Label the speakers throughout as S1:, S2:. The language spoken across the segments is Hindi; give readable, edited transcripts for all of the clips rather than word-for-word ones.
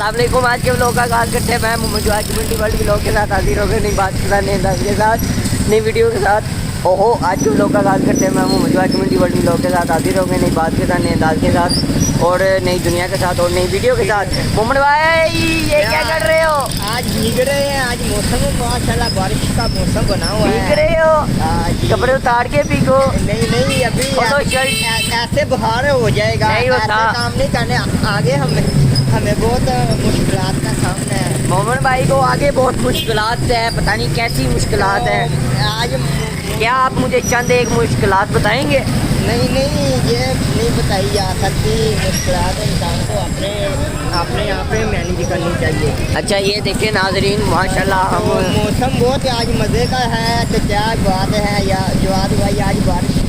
S1: अस्सलाम वालेकुम। आज के व्लॉग का आगाज़ करते हैं। मैं मोहम्मद जो कम्युनिटी वर्ल्ड व्लॉग के साथ हाजिर हो गए नई बात के साथ, नए अंदाज के साथ, नई वीडियो के साथ। ओहो, आज के व्लॉग का आगाज़ करते हैं। मैं मोहम्मद जो कम्युनिटी वर्ल्ड व्लॉग के साथ हाजिर हो गए नई बात के साथ, नए अंदाज के साथ और नई दुनिया के साथ और नई वीडियो के साथ। मोहम्मद भाई ये क्या कर रहे हो?
S2: आज भीग रहे हैं। आज मौसम माशाल्लाह बारिश का मौसम बना हुआ है।
S1: भीग रहे हो? कपड़े उतार के भीगो।
S2: नहीं अभी ऐसे बाहर हो जाएगा।
S1: नहीं होता।
S2: ऐसे काम नहीं करने। आगे हमें बहुत मुश्किलात का सामना है।
S1: मोहम्मद भाई को आगे बहुत मुश्किलात है, पता नहीं कैसी मुश्किलात है।
S2: आज
S1: क्या आप मुझे चंद एक मुश्किलात बताएंगे?
S2: नहीं ये नहीं बताई जा सकती। मुश्किलात इंसान को अपने यहाँ पे मैनेज करनी चाहिए।
S1: अच्छा ये देखिए नाजरीन, माशाल्लाह हम
S2: मौसम बहुत आज मज़े का है। तो क्या बात है या जवाद भाई, आज बारिश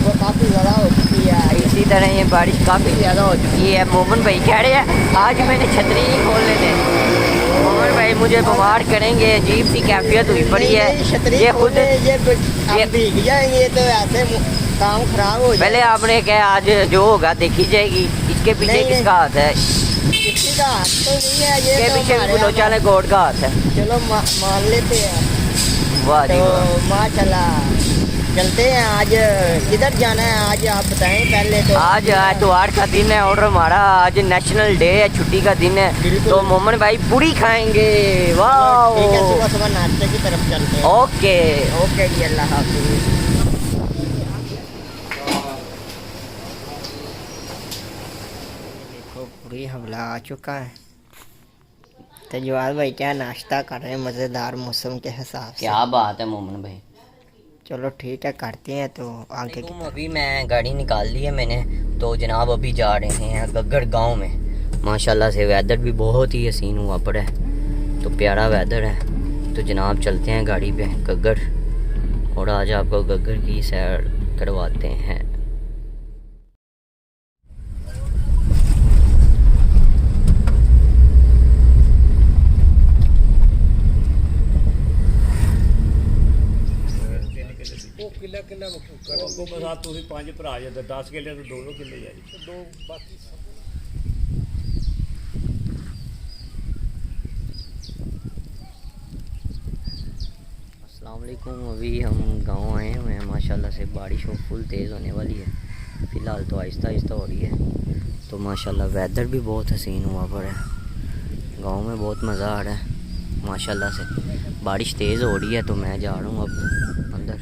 S2: वो काफ़ी ज़्यादा हो चुकी है।
S1: इसी तरह ये बारिश काफ़ी ज़्यादा हो चुकी है। मोमन भाई कह रहे हैं आज मैंने छतरी नहीं खोलने दी। मोमन भाई मुझे बीमार करेंगे, अजीब सी कैफियत हुई पड़ी है। ये खुद
S2: ये भीग जाएंगे तो ऐसे काम खराब हो जाए।
S1: पहले आपने क्या आज जो होगा देखी जाएगी। इसके पीछे किसका हाथ है?
S2: किसी का हाथ तो नहीं है। ये
S1: इसके
S2: तो
S1: पीछे बुलोचाले गोड का हाथ है।
S2: चलो मान लेते हैं।
S1: वाह जी
S2: तो
S1: वाह।
S2: माशाल्लाह चलते हैं। आज किधर जाना है आज आप बताएं पहले तो।
S1: आज एतवार का दिन है और हमारा आज नेशनल डे है, छुट्टी का दिन है। तो मोमन भाई पूरी खाएंगे। वाह
S2: ठीक है, सुबह सुबह नाश्ते की तरफ चलते हैं।
S1: ओके
S2: जी, अल्लाह हाफिज़। देखो पूरी हमला आ चुका है। तो जवाद भाई क्या नाश्ता कर रहे हैं मज़ेदार मौसम के हिसाब से।
S1: क्या बात है मोमन भाई।
S2: चलो ठीक है करते हैं। तो आगे की
S1: अभी मैं गाड़ी निकाल ली है मैंने। तो जनाब अभी जा रहे हैं गग्गड़ गांव में। माशाल्लाह से वेदर भी बहुत ही हसीन हुआ पड़ा है, तो प्यारा वेदर है। तो जनाब चलते हैं गाड़ी पे गग्गड़ और आज आपको गग्गड़ की सैर करवाते हैं।
S3: ਕਿੱਲਾ ਕਰੋ ਕੋ ਬਸਾ ਤੁਸੀਂ 5 ਭਰਾ ਜਾਂ 10 ਕਿੱਲੇ ਤੋਂ 2 ਕਿੱਲੇ ਜਾ ਜੀ ਦੋ ਬਾਕੀ
S1: अस्सलाम वालेकुम। अभी हम गांव आए हुए हैं। माशाल्लाह से बारिश फुल तेज़ होने वाली है। फ़िलहाल तो आहिस्ता आहिस्ता हो रही है। तो माशाल्लाह वेदर भी बहुत हसीन हुआ पड़ा है। गांव में बहुत मज़ा आ रहा है माशाल्लाह से। बारिश तेज़ हो रही है तो मैं जा रहा हूँ अब अंदर।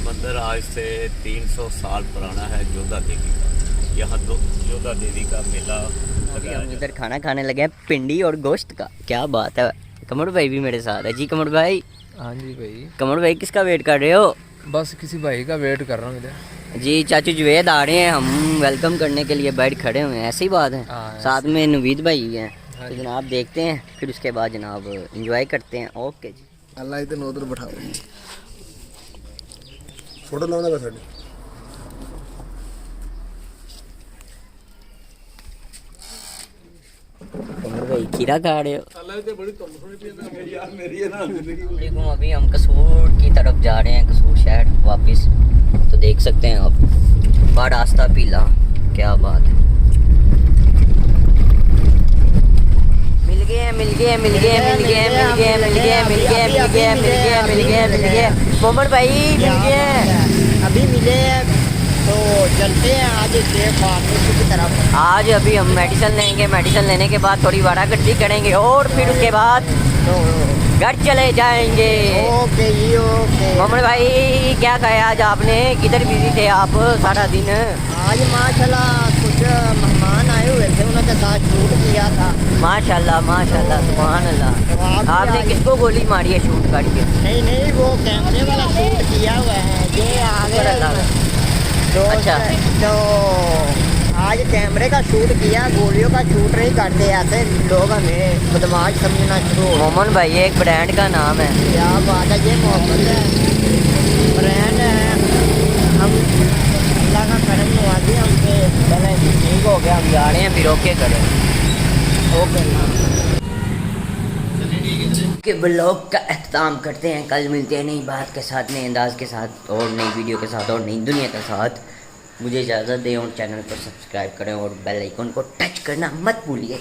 S3: मंदिर आज से 300 साल पुराना है जोधा देवी का। यहाँ जोधा देवी का मेला
S1: अभी हम इधर खाना खाने लगे हैं पिंडी और गोश्त का। क्या बात है। कमर भाई भी मेरे साथ है जी। कमर भाई।
S4: हाँ जी भाई।
S1: कमर भाई किसका वेट कर रहे हो?
S4: बस किसी भाई का वेट कर रहा हूँ इधर।
S1: जी चाचू जुवेद आ रहे हैं, हम वेलकम करने के लिए बैठ खड़े हुए हैं। ऐसी बात है। साथ में नवीद भाई भी हैं। तो जनाब देखते हैं, फिर उसके बाद जनाब एंजॉय करते हैं। ओके जी।
S5: अल्लाह इधर उधर बैठाओ। फोटो लाना बस साडी।
S1: कमर भाई खीरा खा रहे हो? अभी हम कसूर की तरफ जा रहे हैं, कसूर शहर वापस। तो देख सकते हैं आप बड़ा रास्ता पीला। क्या बात है। मोहम्मद भाई मिल गए।
S2: अभी मिले हैं तो चलते हैं आज फार्मेसी की तरफ।
S1: आज अभी हम मेडिसिन लेंगे। मेडिसिन लेने के बाद थोड़ी वारागर्दी करेंगे और फिर उसके बाद
S2: तो
S1: घर चले जाएंगे।
S2: ओके जी ओके।
S1: मोहम्मद भाई क्या कहा आज आपने? किधर बिजी थे आप सारा दिन?
S2: आज माशाल्लाह कुछ मेहमान आए हुए थे, उन्होंने साथ शूट किया था।
S1: माशाल्लाह माशाल्लाह सुभान अल्लाह। आपने किसको गोली मारी है शूट करके?
S2: नहीं वो कैमरे वाला शूट किया हुआ है। ये आगे
S1: तो
S2: अच्छा तो आज कैमरे का शूट किया, गोलियों का शूट नहीं करते, ऐसे लोग हमें बदमाश समझना शुरू हो गए।
S1: मोमन भाई ये एक ब्रांड का नाम है।
S2: क्या बात है, ये मोहब्बत है, ब्रांड है। हम अल्लाह का करम नवाजी हमसे, चले ठीक हो गया, हम जा रहे हैं,
S1: फिर ओके करें
S2: ओके।
S1: के ब्लॉग का अख्ताम करते हैं। कल मिलते हैं नई बात के साथ, नए अंदाज के साथ और नई वीडियो के साथ और नई दुनिया के साथ। मुझे इजाज़त दें और चैनल को सब्सक्राइब करें और बेल आइकन को टच करना मत भूलिए।